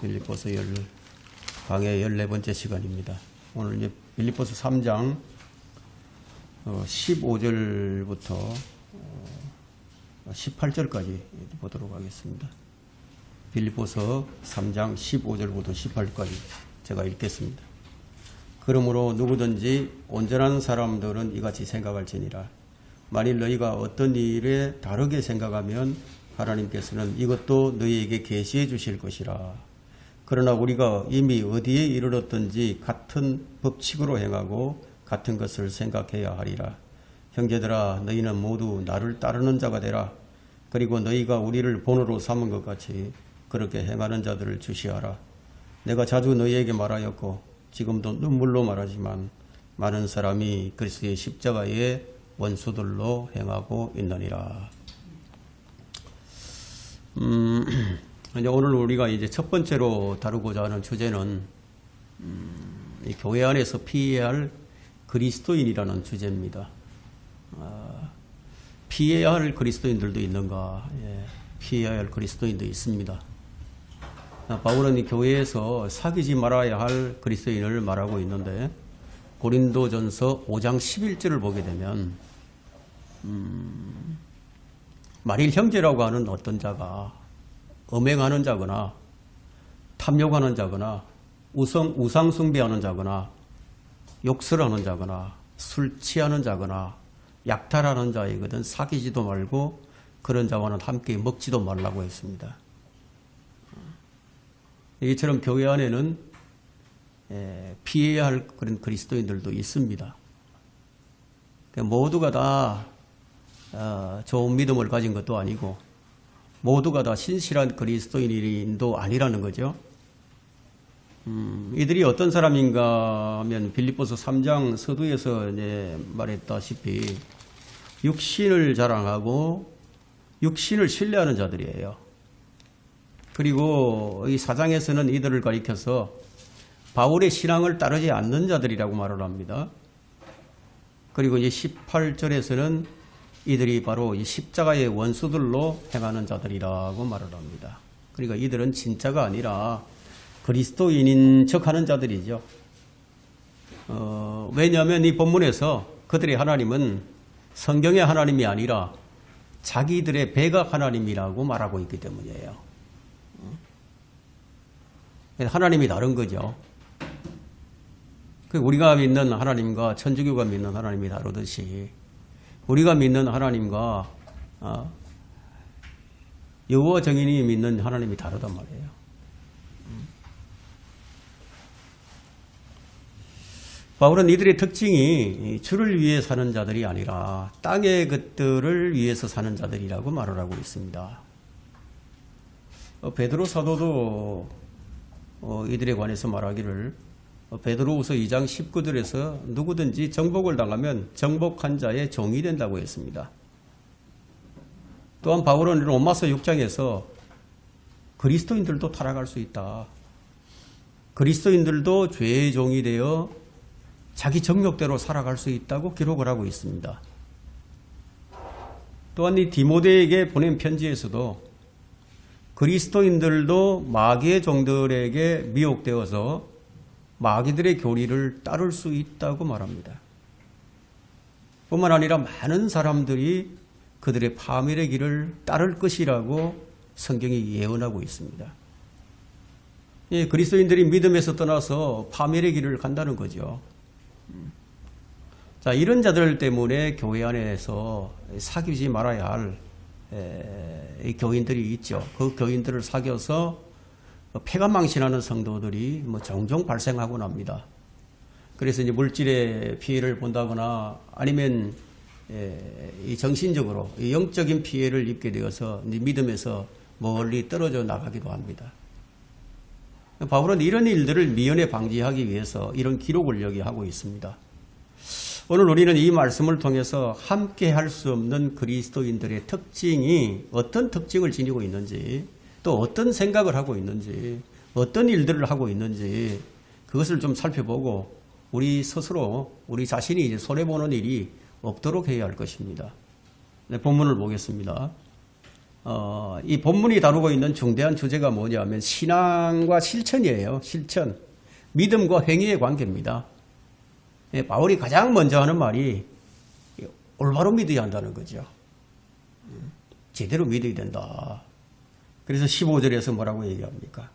빌립보서 강의 14번째 시간입니다. 오늘 이제 빌립보서 3장 15절부터 18절까지 보도록 하겠습니다. 빌립보서 3장 15절부터 18절까지 제가 읽겠습니다. 그러므로 누구든지 온전한 사람들은 이같이 생각할지니라. 만일 너희가 어떤 일에 다르게 생각하면 하나님께서는 이것도 너희에게 계시해 주실 것이라. 그러나 우리가 이미 어디에 이르렀든지 같은 법칙으로 행하고 같은 것을 생각해야 하리라. 형제들아, 너희는 모두 나를 따르는 자가 되라. 그리고 너희가 우리를 본으로 삼은 것 같이 그렇게 행하는 자들을 주시하라. 내가 자주 너희에게 말하였고 지금도 눈물로 말하지만 많은 사람이 그리스도의 십자가의 원수들로 행하고 있느니라. 이제 오늘 우리가 이제 첫 번째로 다루고자 하는 주제는 이 교회 안에서 피해야 할 그리스도인이라는 주제입니다. 피해야 할 그리스도인들도 있는가? 예, 피해야 할 그리스도인도 있습니다. 바울은 이 교회에서 사귀지 말아야 할 그리스도인을 말하고 있는데 고린도전서 5장 11절을 보게 되면 만일 형제라고 하는 어떤 자가 음행하는 자거나 탐욕하는 자거나 우상 숭배하는 자거나 욕설하는 자거나 술 취하는 자거나 약탈하는 자이거든 사귀지도 말고 그런 자와는 함께 먹지도 말라고 했습니다. 이처럼 교회 안에는 피해야 할 그런 그리스도인들도 있습니다. 모두가 다 좋은 믿음을 가진 것도 아니고 모두가 다 신실한 그리스도인도 아니라는 거죠. 이들이 어떤 사람인가 하면 빌립보서 3장 서두에서 이제 말했다시피 육신을 자랑하고 육신을 신뢰하는 자들이에요. 그리고 이 4장에서는 이들을 가리켜서 바울의 신앙을 따르지 않는 자들이라고 말을 합니다. 그리고 이제 18절에서는 이들이 바로 이 십자가의 원수들로 행하는 자들이라고 말을 합니다. 그러니까 이들은 진짜가 아니라 그리스도인인 척하는 자들이죠. 왜냐하면 이 본문에서 그들의 하나님은 성경의 하나님이 아니라 자기들의 백악 하나님이라고 말하고 있기 때문이에요. 하나님이 다른 거죠. 우리가 믿는 하나님과 천주교가 믿는 하나님이 다르듯이 우리가 믿는 하나님과 여호와 정인이 믿는 하나님이 다르단 말이에요. 바울은 이들의 특징이 주를 위해 사는 자들이 아니라 땅의 것들을 위해서 사는 자들이라고 말을 하고 있습니다. 베드로 사도도 이들에 관해서 말하기를 베드로후서 2장 19절에서 누구든지 정복을 당하면 정복한 자의 종이 된다고 했습니다. 또한 바울은 로마서 6장에서 그리스도인들도 타락할 수 있다. 그리스도인들도 죄의 종이 되어 자기 정욕대로 살아갈 수 있다고 기록을 하고 있습니다. 또한 이 디모데에게 보낸 편지에서도 그리스도인들도 마귀의 종들에게 미혹되어서 마귀들의 교리를 따를 수 있다고 말합니다. 뿐만 아니라 많은 사람들이 그들의 파멸의 길을 따를 것이라고 성경이 예언하고 있습니다. 예, 그리스도인들이 믿음에서 떠나서 파멸의 길을 간다는 거죠. 자, 이런 자들 때문에 교회 안에서 사귀지 말아야 할 교인들이 있죠. 그 교인들을 사귀어서 폐가망신하는 성도들이 종종 발생하곤 합니다. 그래서 이제 물질의 피해를 본다거나 아니면 이 정신적으로 영적인 피해를 입게 되어서 이제 믿음에서 멀리 떨어져 나가기도 합니다. 바울은 이런 일들을 미연에 방지하기 위해서 이런 기록을 여기 하고 있습니다. 오늘 우리는 이 말씀을 통해서 함께 할 수 없는 그리스도인들의 특징이 어떤 특징을 지니고 있는지 또 어떤 생각을 하고 있는지 어떤 일들을 하고 있는지 그것을 좀 살펴보고 우리 스스로 우리 자신이 이제 손해보는 일이 없도록 해야 할 것입니다. 네, 본문을 보겠습니다. 이 본문이 다루고 있는 중대한 주제가 뭐냐면 신앙과 실천이에요. 실천. 믿음과 행위의 관계입니다. 바울이 가장 먼저 하는 말이 올바로 믿어야 한다는 거죠. 제대로 믿어야 된다. 그래서 15절에서 뭐라고 얘기합니까?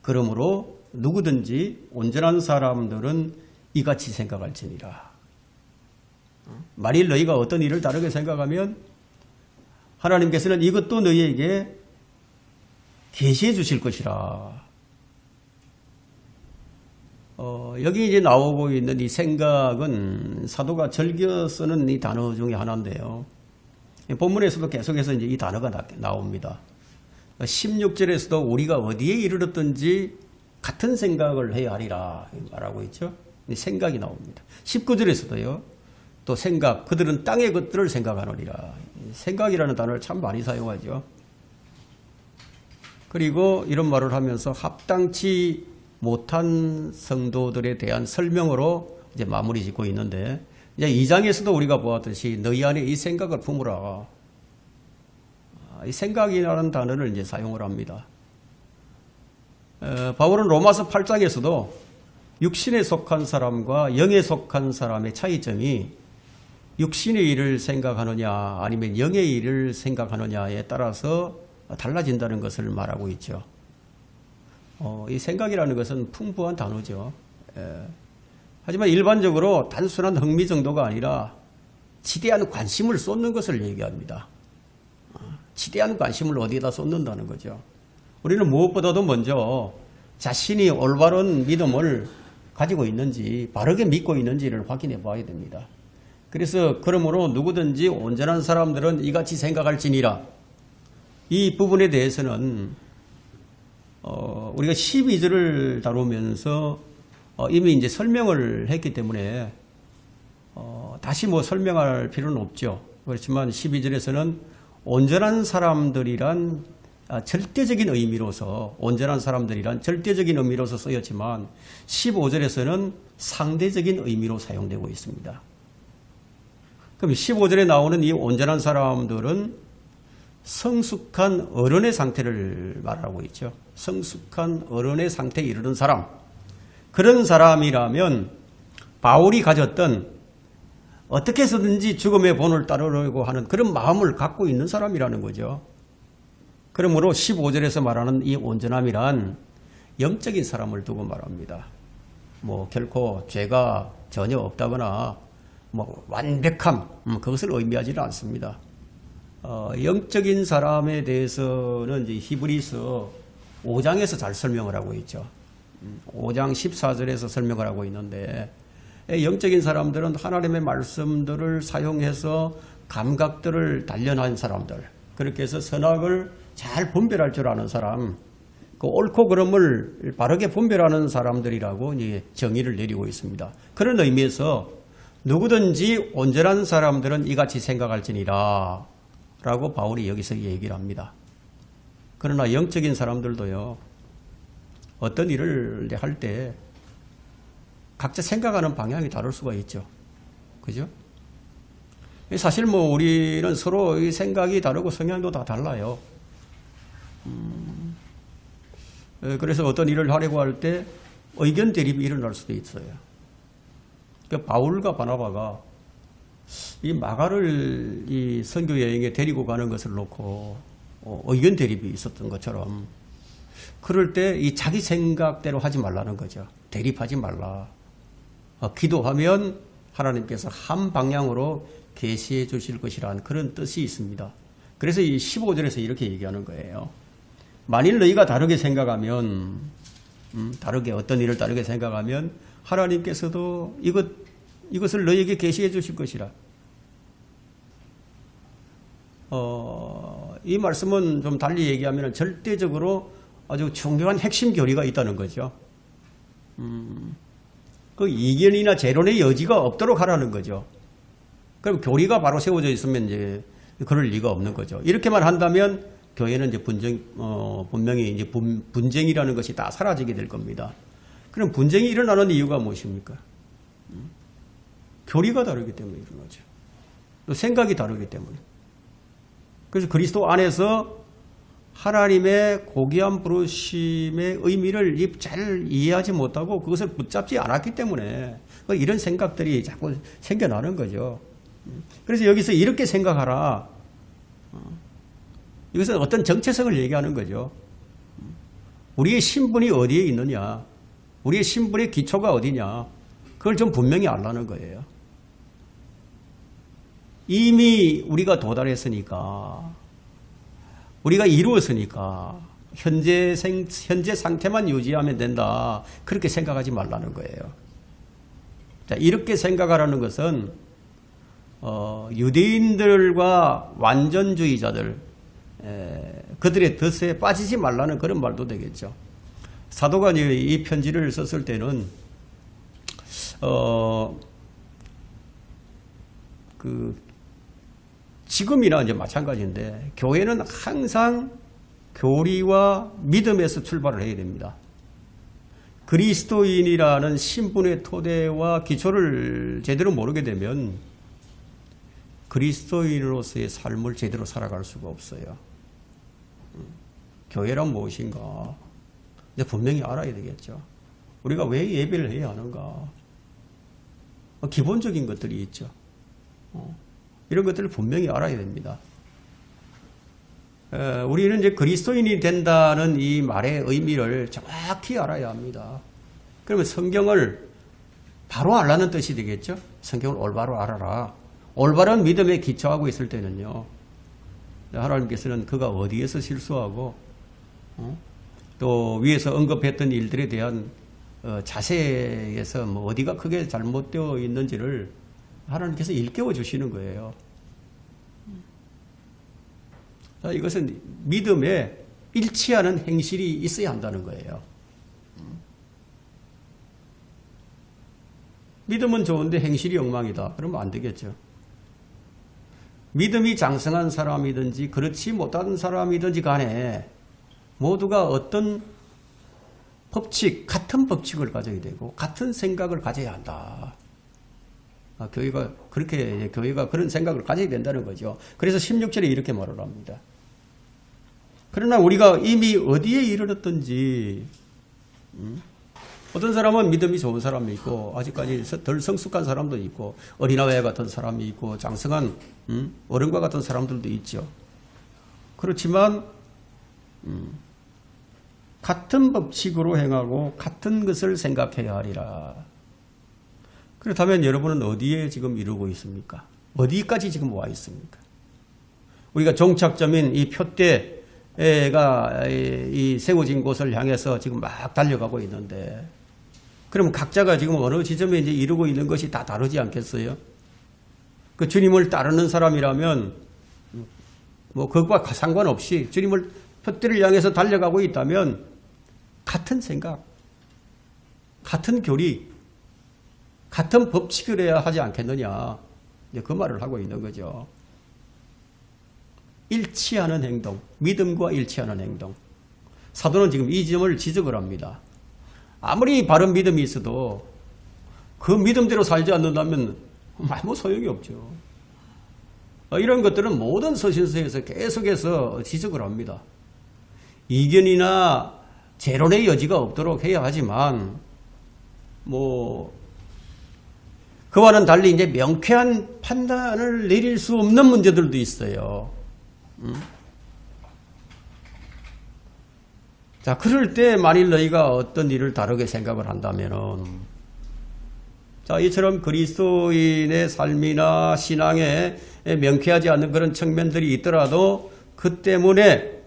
그러므로 누구든지 온전한 사람들은 이같이 생각할지니라. 만일 너희가 어떤 일을 다르게 생각하면 하나님께서는 이것도 너희에게 계시해 주실 것이라. 여기 이제 나오고 있는 이 생각은 사도가 즐겨 쓰는 이 단어 중에 하나인데요. 본문에서도 계속해서 이제 이 단어가 나옵니다. 16절에서도 우리가 어디에 이르렀든지 같은 생각을 해야 하리라 말하고 있죠. 생각이 나옵니다. 19절에서도요. 또 생각, 그들은 땅의 것들을 생각하느니라. 생각이라는 단어를 참 많이 사용하죠. 그리고 이런 말을 하면서 합당치 못한 성도들에 대한 설명으로 이제 마무리 짓고 있는데, 이제 2장에서도 우리가 보았듯이 너희 안에 이 생각을 품으라. 이 생각이라는 단어를 이제 사용을 합니다. 바울은 로마서 8장에서도 육신에 속한 사람과 영에 속한 사람의 차이점이 육신의 일을 생각하느냐 아니면 영의 일을 생각하느냐에 따라서 달라진다는 것을 말하고 있죠. 이 생각이라는 것은 풍부한 단어죠. 하지만 일반적으로 단순한 흥미 정도가 아니라 지대한 관심을 쏟는 것을 얘기합니다. 지대한 관심을 어디에다 쏟는다는 거죠. 우리는 무엇보다도 먼저 자신이 올바른 믿음을 가지고 있는지, 바르게 믿고 있는지를 확인해 봐야 됩니다. 그래서 그러므로 누구든지 온전한 사람들은 이같이 생각할지니라. 이 부분에 대해서는 우리가 12절을 다루면서 이미 이제 설명을 했기 때문에 다시 뭐 설명할 필요는 없죠. 그렇지만 12절에서는 온전한 사람들이란 절대적인 의미로서, 온전한 사람들이란 절대적인 의미로서 쓰였지만 15절에서는 상대적인 의미로 사용되고 있습니다. 그럼 15절에 나오는 이 온전한 사람들은 성숙한 어른의 상태를 말하고 있죠. 성숙한 어른의 상태에 이르는 사람. 그런 사람이라면 바울이 가졌던 어떻게 해서든지 죽음의 본을 따르려고 하는 그런 마음을 갖고 있는 사람이라는 거죠. 그러므로 15절에서 말하는 이 온전함이란 영적인 사람을 두고 말합니다. 뭐 결코 죄가 전혀 없다거나 뭐 완벽함, 그것을 의미하지는 않습니다. 영적인 사람에 대해서는 이제 히브리서 5장에서 잘 설명을 하고 있죠. 5장 14절에서 설명을 하고 있는데, 영적인 사람들은 하나님의 말씀들을 사용해서 감각들을 단련한 사람들, 그렇게 해서 선악을 잘 분별할 줄 아는 사람, 그 옳고 그름을 바르게 분별하는 사람들이라고 이제 정의를 내리고 있습니다. 그런 의미에서 누구든지 온전한 사람들은 이같이 생각할지니라 라고 바울이 여기서 얘기를 합니다. 그러나 영적인 사람들도요, 어떤 일을 할 때 각자 생각하는 방향이 다를 수가 있죠. 그죠? 사실 뭐 우리는 서로 생각이 다르고 성향도 다 달라요. 그래서 어떤 일을 하려고 할 때 의견 대립이 일어날 수도 있어요. 그러니까 바울과 바나바가 이 마가를 이 선교 여행에 데리고 가는 것을 놓고 의견 대립이 있었던 것처럼, 그럴 때 이 자기 생각대로 하지 말라는 거죠. 대립하지 말라. 기도하면 하나님께서 한 방향으로 계시해 주실 것이라는 그런 뜻이 있습니다. 그래서 이 15절에서 이렇게 얘기하는 거예요. 만일 너희가 다르게 생각하면, 다르게 어떤 일을 다르게 생각하면 하나님께서도 이것을 너희에게 계시해 주실 것이라. 이 말씀은 좀 달리 얘기하면 절대적으로 아주 중요한 핵심 교리가 있다는 거죠. 그 이견이나 재론의 여지가 없도록 하라는 거죠. 그럼 교리가 바로 세워져 있으면 이제 그럴 리가 없는 거죠. 이렇게만 한다면 교회는 이제 분명히 이제 분쟁이라는 것이 다 사라지게 될 겁니다. 그럼 분쟁이 일어나는 이유가 무엇입니까? 교리가 다르기 때문에 일어나죠. 또 생각이 다르기 때문에. 그래서 그리스도 안에서 하나님의 고귀한 부르심의 의미를 잘 이해하지 못하고 그것을 붙잡지 않았기 때문에 이런 생각들이 자꾸 생겨나는 거죠. 그래서 여기서 이렇게 생각하라. 이것은 어떤 정체성을 얘기하는 거죠. 우리의 신분이 어디에 있느냐, 우리의 신분의 기초가 어디냐, 그걸 좀 분명히 알라는 거예요. 이미 우리가 도달했으니까, 우리가 이루었으니까 현재 상태만 유지하면 된다, 그렇게 생각하지 말라는 거예요. 자, 이렇게 생각하라는 것은 유대인들과 완전주의자들, 그들의 덫에 빠지지 말라는 그런 말도 되겠죠. 사도가 이 편지를 썼을 때는 지금이나 이제 마찬가지인데, 교회는 항상 교리와 믿음에서 출발을 해야 됩니다. 그리스도인이라는 신분의 토대와 기초를 제대로 모르게 되면 그리스도인으로서의 삶을 제대로 살아갈 수가 없어요. 교회란 무엇인가? 분명히 알아야 되겠죠. 우리가 왜 예배를 해야 하는가? 기본적인 것들이 있죠. 이런 것들을 분명히 알아야 됩니다. 우리는 이제 그리스도인이 된다는 이 말의 의미를 정확히 알아야 합니다. 그러면 성경을 바로 알라는 뜻이 되겠죠. 성경을 올바로 알아라. 올바른 믿음에 기초하고 있을 때는요, 하나님께서는 그가 어디에서 실수하고 또 위에서 언급했던 일들에 대한 자세에서 어디가 크게 잘못되어 있는지를 하나님께서 일깨워 주시는 거예요. 자, 이것은 믿음에 일치하는 행실이 있어야 한다는 거예요. 믿음은 좋은데 행실이 엉망이다. 그러면 안 되겠죠. 믿음이 장성한 사람이든지 그렇지 못한 사람이든지 간에 모두가 어떤 법칙, 같은 법칙을 가져야 되고 같은 생각을 가져야 한다. 교회가 그런 생각을 가져야 된다는 거죠. 그래서 16절에 이렇게 말을 합니다. 그러나 우리가 이미 어디에 이르렀든지, 어떤 사람은 믿음이 좋은 사람이 있고 아직까지 덜 성숙한 사람도 있고 어린아이 같은 사람이 있고 장성한 어른과 같은 사람들도 있죠. 그렇지만 같은 법칙으로 행하고 같은 것을 생각해야 하리라. 그렇다면 여러분은 어디에 지금 이루고 있습니까? 어디까지 지금 와 있습니까? 우리가 종착점인 이 표대가 이 세워진 곳을 향해서 지금 막 달려가고 있는데, 그럼 각자가 지금 어느 지점에 이제 이루고 있는 것이 다 다르지 않겠어요? 그 주님을 따르는 사람이라면 그것과 상관없이 주님을 표대를 향해서 달려가고 있다면 같은 생각, 같은 교리, 같은 법칙을 해야 하지 않겠느냐, 그 말을 하고 있는 거죠. 일치하는 행동, 믿음과 일치하는 행동. 사도는 지금 이 점을 지적을 합니다. 아무리 바른 믿음이 있어도 그 믿음대로 살지 않는다면 아무 소용이 없죠. 이런 것들은 모든 서신서에서 계속해서 지적을 합니다. 이견이나 재론의 여지가 없도록 해야 하지만, 그와는 달리 이제 명쾌한 판단을 내릴 수 없는 문제들도 있어요. 자, 그럴 때 만일 너희가 어떤 일을 다르게 생각을 한다면은, 자, 이처럼 그리스도인의 삶이나 신앙에 명쾌하지 않는 그런 측면들이 있더라도 그 때문에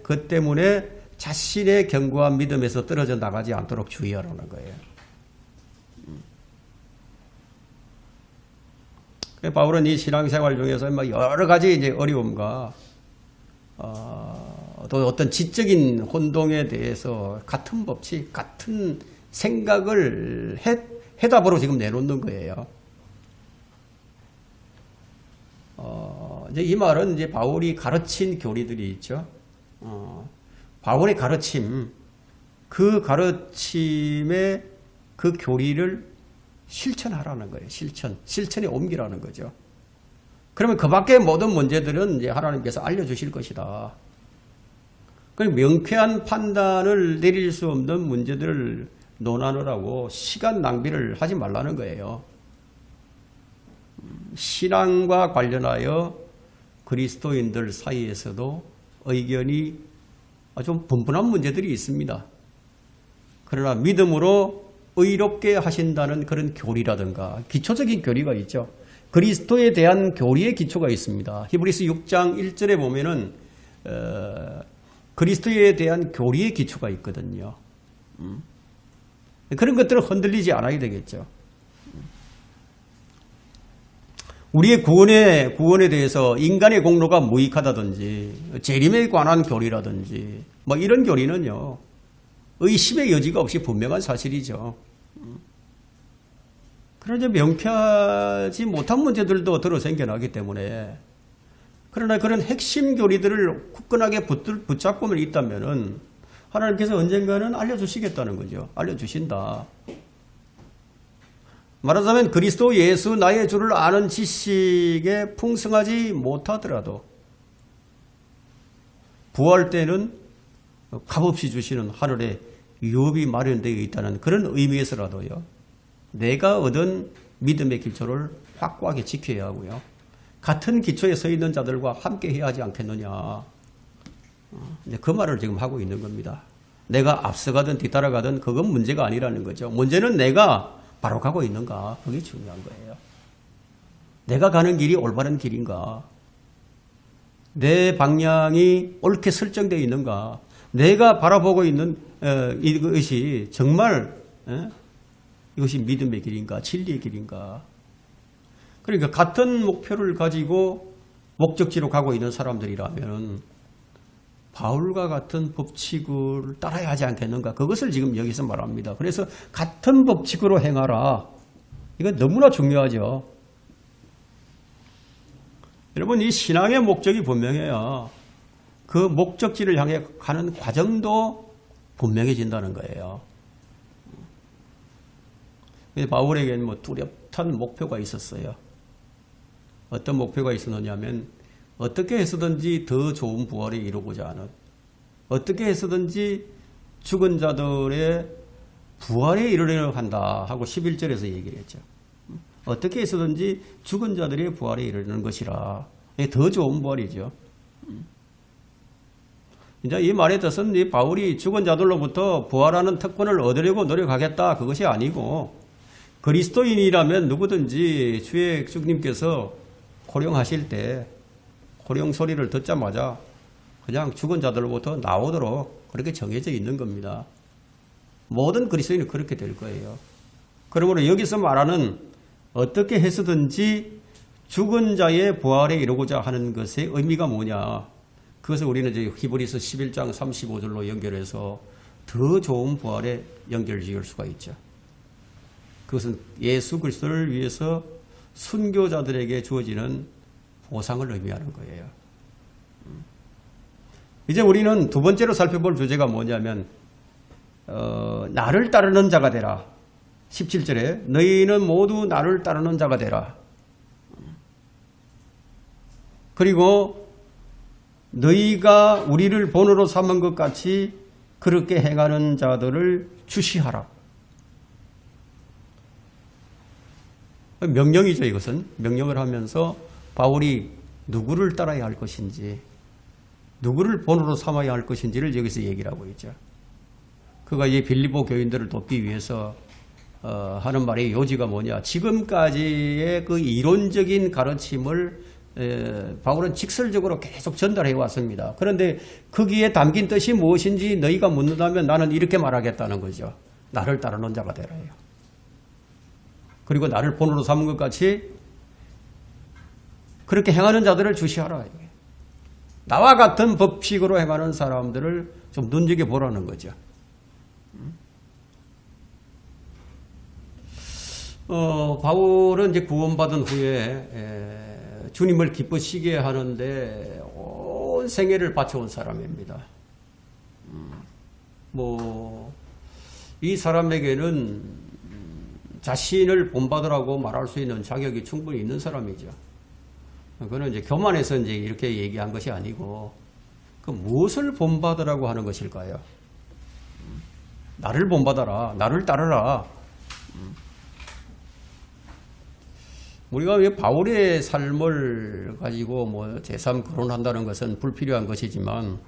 자신의 견고한 믿음에서 떨어져 나가지 않도록 주의하라는 거예요. 바울은 이 신앙생활 중에서 여러 가지 이제 어려움과 또 어떤 지적인 혼동에 대해서 같은 법칙, 같은 생각을 해답으로 지금 내놓는 거예요. 이제 이 말은 이제 바울이 가르친 교리들이 있죠. 바울의 가르침, 그 가르침의 그 교리를 실천하라는 거예요. 실천에 옮기라는 거죠. 그러면 그 밖의 모든 문제들은 이제 하나님께서 알려주실 것이다. 명쾌한 판단을 내릴 수 없는 문제들을 논하느라고 시간 낭비를 하지 말라는 거예요. 신앙과 관련하여 그리스도인들 사이에서도 의견이 좀 분분한 문제들이 있습니다. 그러나 믿음으로 의롭게 하신다는 그런 교리라든가 기초적인 교리가 있죠. 그리스도에 대한 교리의 기초가 있습니다. 히브리서 6장 1절에 보면은 그리스도에 대한 교리의 기초가 있거든요. 그런 것들을 흔들리지 않아야 되겠죠. 우리의 구원에 대해서 인간의 공로가 무익하다든지 재림에 관한 교리라든지 뭐 이런 교리는요. 의심의 여지가 없이 분명한 사실이죠. 그러나 명쾌하지 못한 문제들도 들어 생겨나기 때문에 그러나 그런 핵심 교리들을 굳건하게 붙잡고만 있다면은 하나님께서 언젠가는 알려주시겠다는 거죠. 알려주신다. 말하자면 그리스도 예수 나의 주를 아는 지식에 풍성하지 못하더라도 부활 때는 값없이 주시는 하늘에 유업이 마련되어 있다는 그런 의미에서라도요. 내가 얻은 믿음의 기초를 확고하게 지켜야 하고요. 같은 기초에 서 있는 자들과 함께 해야 하지 않겠느냐. 그 말을 지금 하고 있는 겁니다. 내가 앞서가든 뒤따라가든 그건 문제가 아니라는 거죠. 문제는 내가 바로 가고 있는가. 그게 중요한 거예요. 내가 가는 길이 올바른 길인가. 내 방향이 옳게 설정되어 있는가. 내가 바라보고 있는 이것이 정말 이것이 믿음의 길인가. 진리의 길인가. 그러니까 같은 목표를 가지고 목적지로 가고 있는 사람들이라면 바울과 같은 법칙을 따라야 하지 않겠는가. 그것을 지금 여기서 말합니다. 그래서 같은 법칙으로 행하라. 이건 너무나 중요하죠. 여러분 이 신앙의 목적이 분명해야 그 목적지를 향해 가는 과정도 분명해진다는 거예요. 바울에게는 뭐 뚜렷한 목표가 있었어요. 어떤 목표가 있었느냐 하면 어떻게 해서든지 더 좋은 부활에 이루고자 하는, 어떻게 해서든지 죽은 자들의 부활에 이르려고 한다 하고 11절에서 얘기를 했죠. 어떻게 해서든지 죽은 자들의 부활에 이르는 것이라. 더 좋은 부활이죠. 이제 이 말의 뜻은 이 바울이 죽은 자들로부터 부활하는 특권을 얻으려고 노력하겠다 그것이 아니고, 그리스도인이라면 누구든지 주님께서 호령하실 때 호령 소리를 듣자마자 그냥 죽은 자들로부터 나오도록 그렇게 정해져 있는 겁니다. 모든 그리스도인은 그렇게 될 거예요. 그러므로 여기서 말하는 어떻게 해서든지 죽은 자의 부활에 이루고자 하는 것의 의미가 뭐냐. 그것을 우리는 이제 히브리서 11장 35절로 연결해서 더 좋은 부활에 연결 지을 수가 있죠. 그것은 예수 그리스도를 위해서 순교자들에게 주어지는 보상을 의미하는 거예요. 이제 우리는 두 번째로 살펴볼 주제가 뭐냐면 나를 따르는 자가 되라. 17절에 너희는 모두 나를 따르는 자가 되라. 그리고 너희가 우리를 본으로 삼은 것 같이 그렇게 행하는 자들을 주시하라. 명령이죠. 이것은 명령을 하면서 바울이 누구를 따라야 할 것인지, 누구를 본으로 삼아야 할 것인지를 여기서 얘기를 하고 있죠. 그가 이 빌립보 교인들을 돕기 위해서 하는 말의 요지가 뭐냐. 지금까지의 그 이론적인 가르침을 바울은 직설적으로 계속 전달해 왔습니다. 그런데 거기에 담긴 뜻이 무엇인지 너희가 묻는다면 나는 이렇게 말하겠다는 거죠. 나를 따르는 자가 되라요. 그리고 나를 본으로 삼은 것 같이 그렇게 행하는 자들을 주시하라. 나와 같은 법칙으로 행하는 사람들을 좀 눈여겨보라는 거죠. 바울은 이제 구원받은 후에 주님을 기쁘시게 하는데 온 생애를 바쳐온 사람입니다. 이 사람에게는 자신을 본받으라고 말할 수 있는 자격이 충분히 있는 사람이죠. 그거는 이제 교만해서 이제 이렇게 얘기한 것이 아니고 그 무엇을 본받으라고 하는 것일까요? 나를 본받아라. 나를 따르라. 우리가 왜 바울의 삶을 가지고 뭐 제3 거론한다는 것은 불필요한 것이지만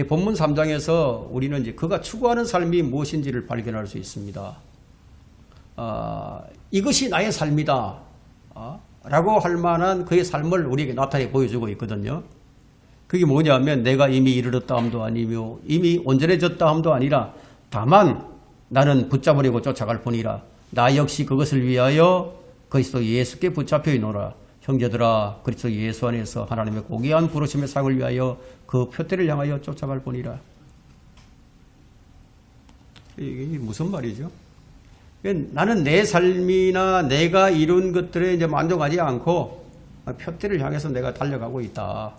본문 3장에서 우리는 이제 그가 추구하는 삶이 무엇인지를 발견할 수 있습니다. 이것이 나의 삶이다 라고 할 만한 그의 삶을 우리에게 나타내 보여주고 있거든요. 그게 뭐냐면 내가 이미 이르렀다 함도 아니며 이미 온전해졌다 함도 아니라 다만 나는 붙잡으려고 쫓아갈 뿐이라. 나 역시 그것을 위하여 그리스도 예수께 붙잡혀 있노라. 형제들아 그리스도 예수 안에서 하나님의 고귀한 부르심의 상을 위하여 그 표대를 향하여 쫓아갈 뿐이라. 이게 무슨 말이죠? 나는 내 삶이나 내가 이룬 것들에 이제 만족하지 않고 표대를 향해서 내가 달려가고 있다.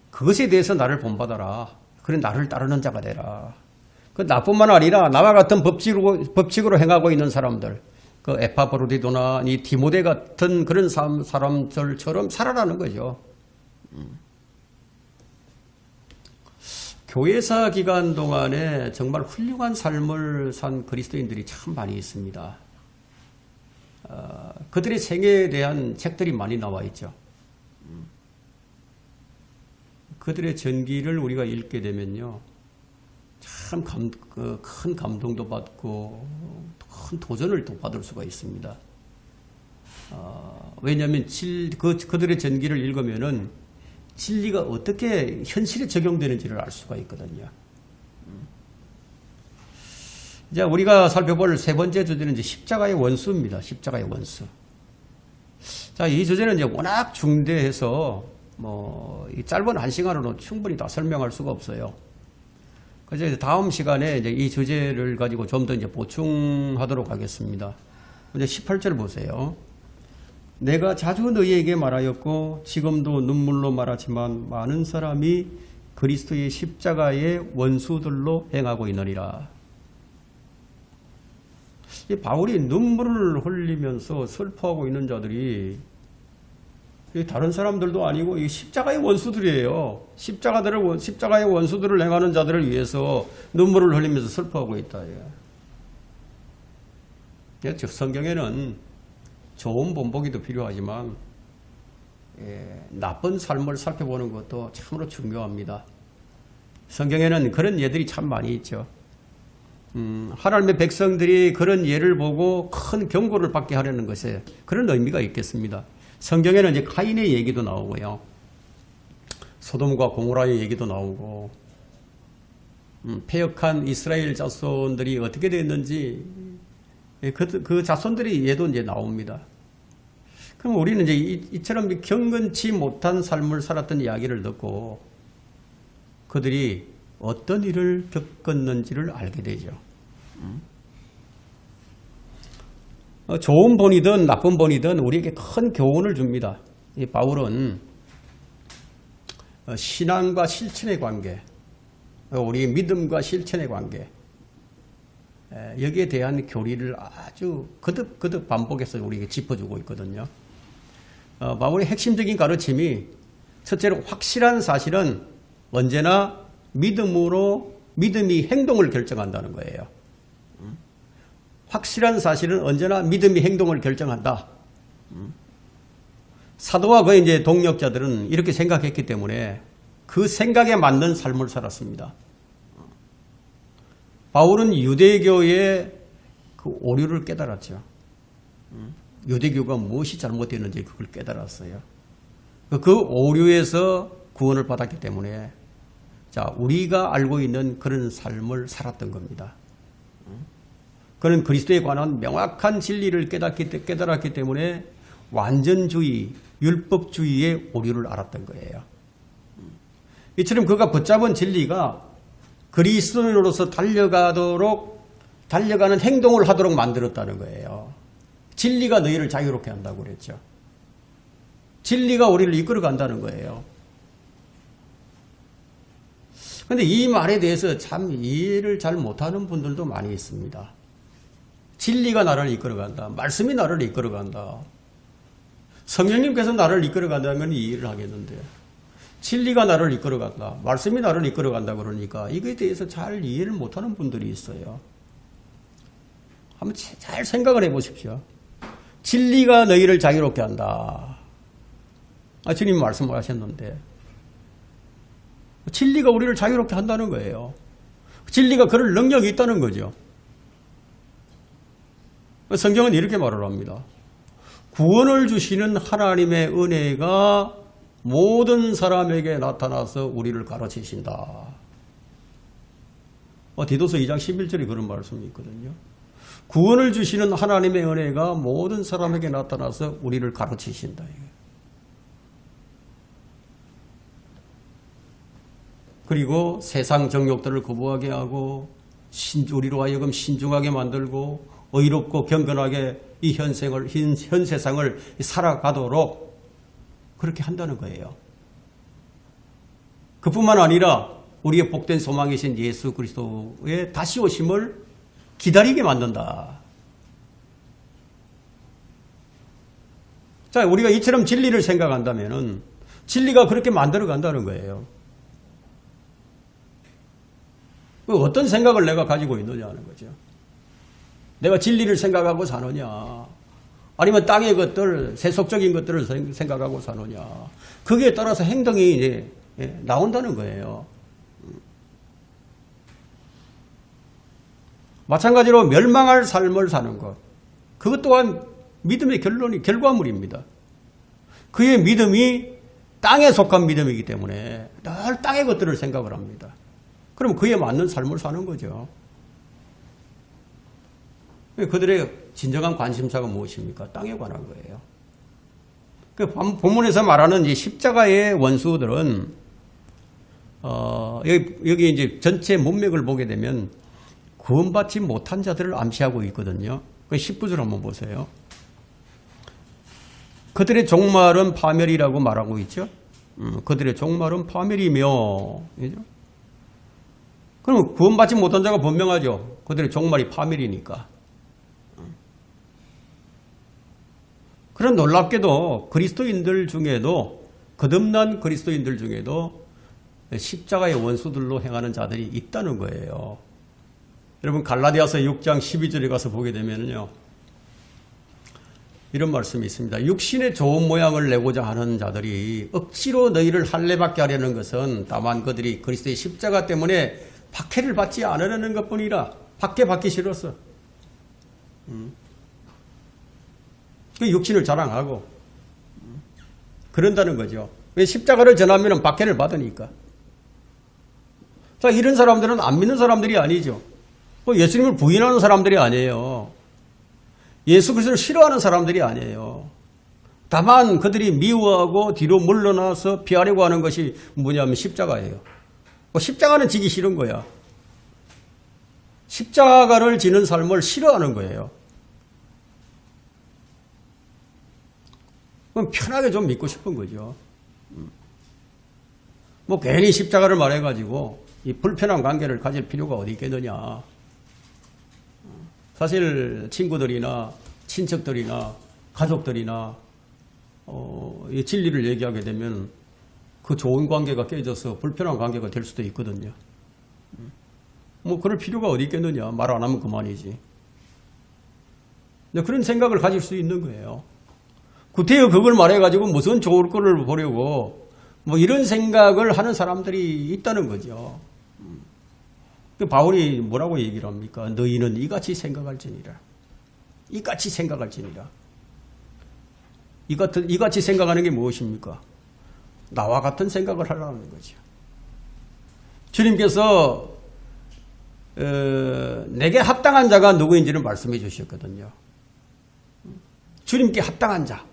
그것에 대해서 나를 본받아라. 그래 나를 따르는 자가 되라. 그 나뿐만 아니라 나와 같은 법칙으로 행하고 있는 사람들, 그 에파브로디도나 이 디모데 같은 그런 사람들처럼 살아라는 거죠. 교회사 기간 동안에 정말 훌륭한 삶을 산 그리스도인들이 참 많이 있습니다. 그들의 생애에 대한 책들이 많이 나와 있죠. 그들의 전기를 우리가 읽게 되면요, 참 큰 감동도 받고 큰 도전을 또 받을 수가 있습니다. 왜냐하면 그들의 전기를 읽으면은 진리가 어떻게 현실에 적용되는지를 알 수가 있거든요. 이제 우리가 살펴볼 세 번째 주제는 이제 십자가의 원수입니다. 십자가의 원수. 자, 이 주제는 이제 워낙 중대해서 이 짧은 한 시간으로 충분히 다 설명할 수가 없어요. 그래서 다음 시간에 이제 이 주제를 가지고 좀 더 이제 보충하도록 하겠습니다. 이제 18절 보세요. 내가 자주 너희에게 말하였고 지금도 눈물로 말하지만 많은 사람이 그리스도의 십자가의 원수들로 행하고 있느니라. 이 바울이 눈물을 흘리면서 슬퍼하고 있는 자들이 다른 사람들도 아니고 이 십자가의 원수들이에요. 십자가의 원수들을 행하는 자들을 위해서 눈물을 흘리면서 슬퍼하고 있다. 즉 성경에는 좋은 본보기도 필요하지만 나쁜 삶을 살펴보는 것도 참으로 중요합니다. 성경에는 그런 예들이 참 많이 있죠. 하나님의 백성들이 그런 예를 보고 큰 경고를 받게 하려는 것에 그런 의미가 있겠습니다. 성경에는 이제 카인의 얘기도 나오고요, 소돔과 고모라의 얘기도 나오고, 패역한 이스라엘 자손들이 어떻게 됐는지 그 자손들의 예도 이제 나옵니다. 그럼 우리는 이제 이처럼 경건치 못한 삶을 살았던 이야기를 듣고 그들이 어떤 일을 겪었는지를 알게 되죠. 좋은 본이든 나쁜 본이든 우리에게 큰 교훈을 줍니다. 이 바울은 신앙과 실천의 관계, 우리 믿음과 실천의 관계, 여기에 대한 교리를 아주 거듭 반복해서 우리에게 짚어주고 있거든요. 바울의 핵심적인 가르침이 첫째로 확실한 사실은 언제나 믿음이 행동을 결정한다는 거예요. 확실한 사실은 언제나 믿음이 행동을 결정한다. 사도와 그의 이제 동력자들은 이렇게 생각했기 때문에 그 생각에 맞는 삶을 살았습니다. 바울은 유대교의 그 오류를 깨달았죠. 유대교가 무엇이 잘못되었는지 그걸 깨달았어요. 그 오류에서 구원을 받았기 때문에 우리가 알고 있는 그런 삶을 살았던 겁니다. 그는 그리스도에 관한 명확한 진리를 깨달았기 때문에 완전주의, 율법주의의 오류를 알았던 거예요. 이처럼 그가 붙잡은 진리가 그리스도인으로서 달려가는 행동을 하도록 만들었다는 거예요. 진리가 너희를 자유롭게 한다고 그랬죠. 진리가 우리를 이끌어 간다는 거예요. 그런데 이 말에 대해서 참 이해를 잘 못하는 분들도 많이 있습니다. 진리가 나를 이끌어간다. 말씀이 나를 이끌어간다. 성령님께서 나를 이끌어간다면 이해를 하겠는데 진리가 나를 이끌어간다. 말씀이 나를 이끌어간다 그러니까 이거에 대해서 잘 이해를 못하는 분들이 있어요. 한번 잘 생각을 해보십시오. 진리가 너희를 자유롭게 한다. 주님 말씀하셨는데 진리가 우리를 자유롭게 한다는 거예요. 진리가 그럴 능력이 있다는 거죠. 성경은 이렇게 말을 합니다. 구원을 주시는 하나님의 은혜가 모든 사람에게 나타나서 우리를 가르치신다. 디도서 2장 11절에 그런 말씀이 있거든요. 구원을 주시는 하나님의 은혜가 모든 사람에게 나타나서 우리를 가르치신다. 그리고 세상 정욕들을 거부하게 하고 우리로 하여금 신중하게 만들고 의롭고 경건하게 이 현 세상을 살아가도록 그렇게 한다는 거예요. 그뿐만 아니라 우리의 복된 소망이신 예수 그리스도의 다시 오심을 기다리게 만든다. 자, 우리가 이처럼 진리를 생각한다면은 진리가 그렇게 만들어 간다는 거예요. 어떤 생각을 내가 가지고 있느냐는 거죠. 내가 진리를 생각하고 사느냐, 아니면 땅의 것들, 세속적인 것들을 생각하고 사느냐, 거기에 따라서 행동이 이제 나온다는 거예요. 마찬가지로 멸망할 삶을 사는 것, 그것 또한 믿음의 결과물입니다. 그의 믿음이 땅에 속한 믿음이기 때문에 늘 땅의 것들을 생각을 합니다. 그럼 그에 맞는 삶을 사는 거죠. 그들의 진정한 관심사가 무엇입니까? 땅에 관한 거예요. 본문에서 말하는 이 십자가의 원수들은 여기 이제 전체 문맥을 보게 되면 구원받지 못한 자들을 암시하고 있거든요. 19절 한번 보세요. 그들의 종말은 파멸이라고 말하고 있죠. 그들의 종말은 파멸이며, 그럼 구원받지 못한 자가 분명하죠. 그들의 종말이 파멸이니까. 그런 놀랍게도 그리스도인들 중에도, 거듭난 그리스도인들 중에도 십자가의 원수들로 행하는 자들이 있다는 거예요. 여러분 갈라디아서 6장 12절에 가서 보게 되면요, 이런 말씀이 있습니다. 육신의 좋은 모양을 내고자 하는 자들이 억지로 너희를 할례받게 하려는 것은 다만 그들이 그리스도의 십자가 때문에 박해를 받지 않으려는 것뿐이라. 박해받기 싫었어. 그 육신을 자랑하고 그런다는 거죠. 왜? 십자가를 전하면 박해를 받으니까. 자, 이런 사람들은 안 믿는 사람들이 아니죠. 예수님을 부인하는 사람들이 아니에요. 예수 그리스도를 싫어하는 사람들이 아니에요. 다만 그들이 미워하고 뒤로 물러나서 피하려고 하는 것이 뭐냐면 십자가예요. 십자가는 지기 싫은 거야. 십자가를 지는 삶을 싫어하는 거예요. 그럼 편하게 좀 믿고 싶은 거죠. 괜히 십자가를 말해가지고 이 불편한 관계를 가질 필요가 어디 있겠느냐. 사실 친구들이나 친척들이나 가족들이나 이 진리를 얘기하게 되면 그 좋은 관계가 깨져서 불편한 관계가 될 수도 있거든요. 그럴 필요가 어디 있겠느냐. 말 안 하면 그만이지. 그런 생각을 가질 수 있는 거예요. 구태여 그걸 말해가지고 무슨 좋을 거를 보려고 이런 생각을 하는 사람들이 있다는 거죠. 바울이 뭐라고 얘기를 합니까? 너희는 이같이 생각할지니라. 이같이 생각할지니라. 이같이 생각하는 게 무엇입니까? 나와 같은 생각을 하라는 거죠. 주님께서 내게 합당한 자가 누구인지를 말씀해 주셨거든요. 주님께 합당한 자.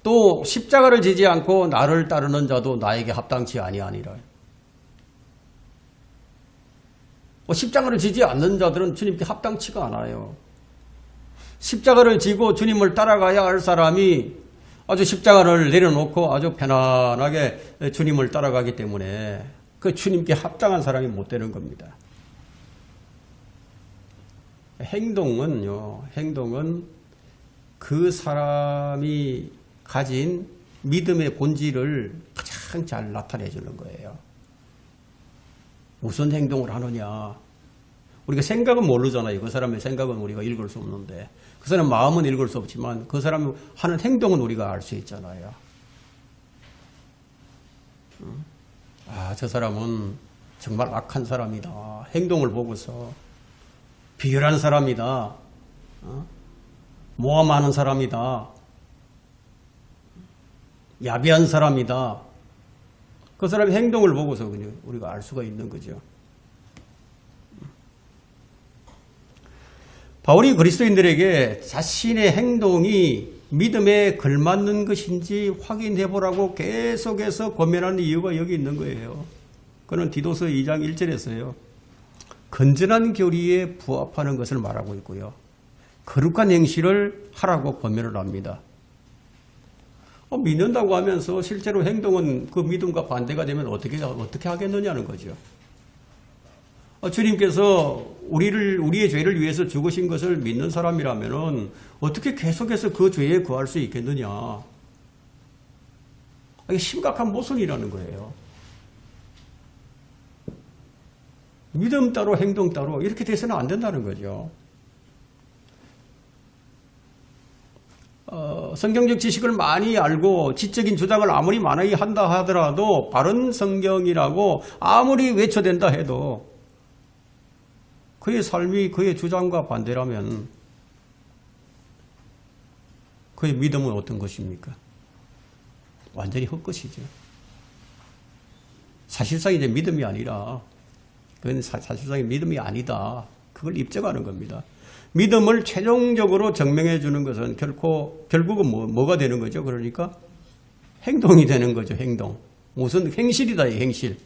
또 십자가를 지지 않고 나를 따르는 자도 나에게 합당치 아니하니라. 십자가를 지지 않는 자들은 주님께 합당치가 않아요. 십자가를 지고 주님을 따라가야 할 사람이 아주 십자가를 내려놓고 아주 편안하게 주님을 따라가기 때문에 그 주님께 합당한 사람이 못 되는 겁니다. 행동은 그 사람이 가진 믿음의 본질을 가장 잘 나타내 주는 거예요. 무슨 행동을 하느냐. 우리가 생각은 모르잖아요. 그 사람의 생각은 우리가 읽을 수 없는데, 그 사람 마음은 읽을 수 없지만 그 사람이 하는 행동은 우리가 알 수 있잖아요. 아, 저 사람은 정말 악한 사람이다. 행동을 보고서 비열한 사람이다. 모함하는 사람이다. 야비한 사람이다. 그 사람의 행동을 보고서 그냥 우리가 알 수가 있는 거죠. 바울이 그리스도인들에게 자신의 행동이 믿음에 걸맞는 것인지 확인해 보라고 계속해서 권면하는 이유가 여기 있는 거예요. 그는 디도서 2장 1절에서요. 건전한 교리에 부합하는 것을 말하고 있고요. 거룩한 행실을 하라고 권면을 합니다. 믿는다고 하면서 실제로 행동은 그 믿음과 반대가 되면 어떻게 하겠느냐는 거죠. 주님께서 우리의 죄를 위해서 죽으신 것을 믿는 사람이라면 어떻게 계속해서 그 죄에 거할 수 있겠느냐. 이게 심각한 모순이라는 거예요. 믿음 따로 행동 따로 이렇게 돼서는 안 된다는 거죠. 성경적 지식을 많이 알고 지적인 주장을 아무리 많이 한다 하더라도 바른 성경이라고 아무리 외쳐댄다 해도 그의 삶이 그의 주장과 반대라면 그의 믿음은 어떤 것입니까? 완전히 헛것이죠. 사실상 이제 믿음이 아니라 그건 사실상 믿음이 아니다. 그걸 입증하는 겁니다. 믿음을 최종적으로 증명해 주는 것은 결국은 뭐가 되는 거죠? 그러니까 행동이 되는 거죠. 행동. 무슨 행실이다. 이 행실.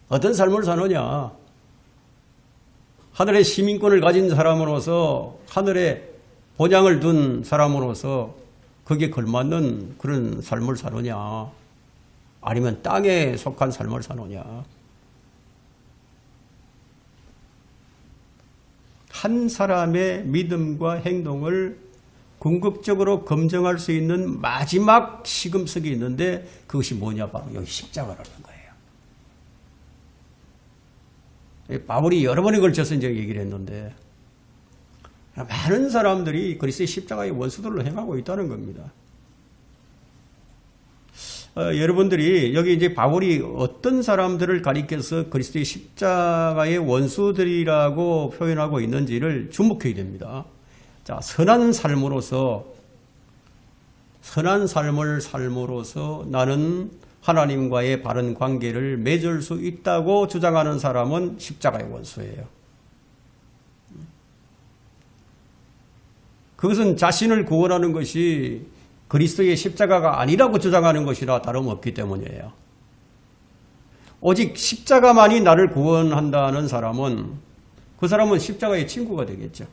어떤 삶을 사느냐. 하늘의 시민권을 가진 사람으로서 하늘에 본향을 둔 사람으로서 거기에 걸맞는 그런 삶을 사느냐. 아니면 땅에 속한 삶을 사느냐. 한 사람의 믿음과 행동을 궁극적으로 검증할 수 있는 마지막 시금석이 있는데 그것이 뭐냐? 바로 여기 십자가라는 거예요. 바울이 여러 번에 걸쳐서 이제 얘기를 했는데 많은 사람들이 그리스도의 십자가의 원수들로 행하고 있다는 겁니다. 여러분들이 여기 이제 바울이 어떤 사람들을 가리켜서 그리스도의 십자가의 원수들이라고 표현하고 있는지를 주목해야 됩니다. 자, 선한 삶을 삶으로서 나는 하나님과의 바른 관계를 맺을 수 있다고 주장하는 사람은 십자가의 원수예요. 그것은 자신을 구원하는 것이 그리스도의 십자가가 아니라고 주장하는 것이라 다름없기 때문이에요. 오직 십자가만이 나를 구원한다는 사람은 그 사람은 십자가의 친구가 되겠죠.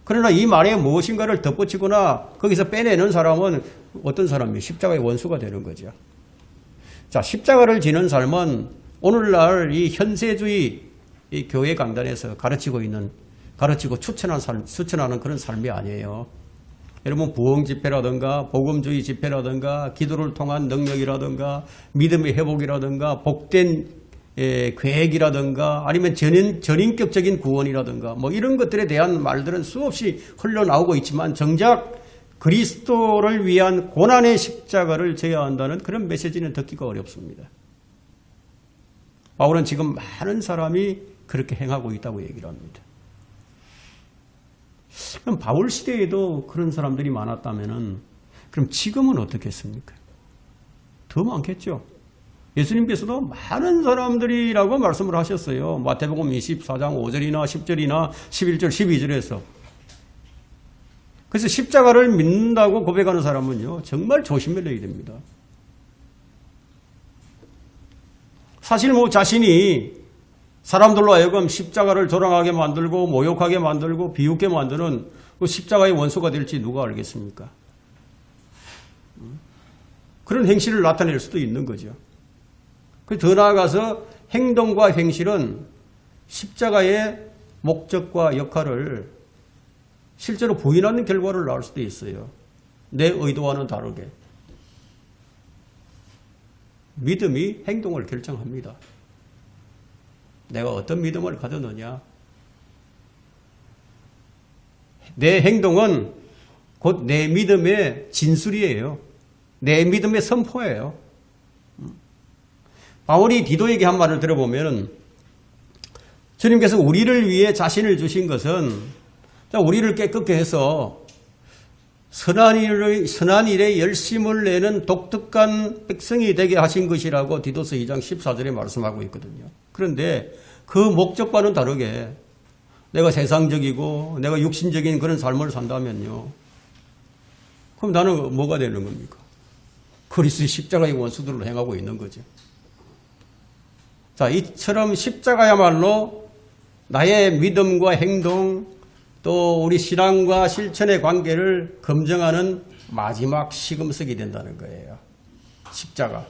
그러나 이 말에 무엇인가를 덧붙이거나 거기서 빼내는 사람은 어떤 사람이에요? 십자가의 원수가 되는 거죠. 자, 십자가를 지는 삶은 오늘날 이 현세주의 이 교회 강단에서 가르치고 추천하는 그런 삶이 아니에요. 여러분 부흥 집회라든가 복음주의 집회라든가 기도를 통한 능력이라든가 믿음의 회복이라든가 복된 계획이라든가 아니면 전인격적인 구원이라든가 뭐 이런 것들에 대한 말들은 수없이 흘러나오고 있지만 정작 그리스도를 위한 고난의 십자가를 져야 한다는 그런 메시지는 듣기가 어렵습니다. 바울은 지금 많은 사람이 그렇게 행하고 있다고 얘기를 합니다. 그럼 바울 시대에도 그런 사람들이 많았다면은 그럼 지금은 어떻겠습니까? 더 많겠죠. 예수님께서도 많은 사람들이라고 말씀을 하셨어요. 마태복음 24장 5절이나 10절이나 11절 12절에서. 그래서 십자가를 믿는다고 고백하는 사람은요 정말 조심해야 됩니다. 사실 자신이 사람들로 하여금 십자가를 조롱하게 만들고 모욕하게 만들고 비웃게 만드는 그 십자가의 원수가 될지 누가 알겠습니까? 그런 행실을 나타낼 수도 있는 거죠. 더 나아가서 행동과 행실은 십자가의 목적과 역할을 실제로 부인하는 결과를 낳을 수도 있어요. 내 의도와는 다르게. 믿음이 행동을 결정합니다. 내가 어떤 믿음을 가졌느냐. 내 행동은 곧 내 믿음의 진술이에요. 내 믿음의 선포예요. 바울이 디도에게 한 말을 들어보면 주님께서 우리를 위해 자신을 주신 것은 우리를 깨끗게 해서 선한 일에 열심을 내는 독특한 백성이 되게 하신 것이라고 디도서 2장 14절에 말씀하고 있거든요. 그런데 그 목적과는 다르게 내가 세상적이고 내가 육신적인 그런 삶을 산다면요. 그럼 나는 뭐가 되는 겁니까? 그리스도의 십자가의 원수들을 행하고 있는 거죠. 자, 이처럼 십자가야말로 나의 믿음과 행동 또 우리 신앙과 실천의 관계를 검증하는 마지막 시금석이 된다는 거예요. 십자가.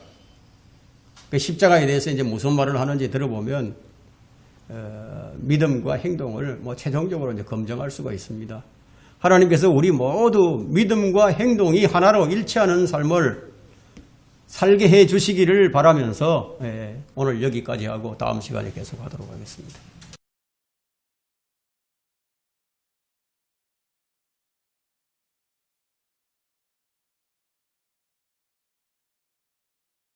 그 십자가에 대해서 이제 무슨 말을 하는지 들어보면 믿음과 행동을 최종적으로 이제 검증할 수가 있습니다. 하나님께서 우리 모두 믿음과 행동이 하나로 일치하는 삶을 살게 해 주시기를 바라면서 오늘 여기까지 하고 다음 시간에 계속하도록 하겠습니다.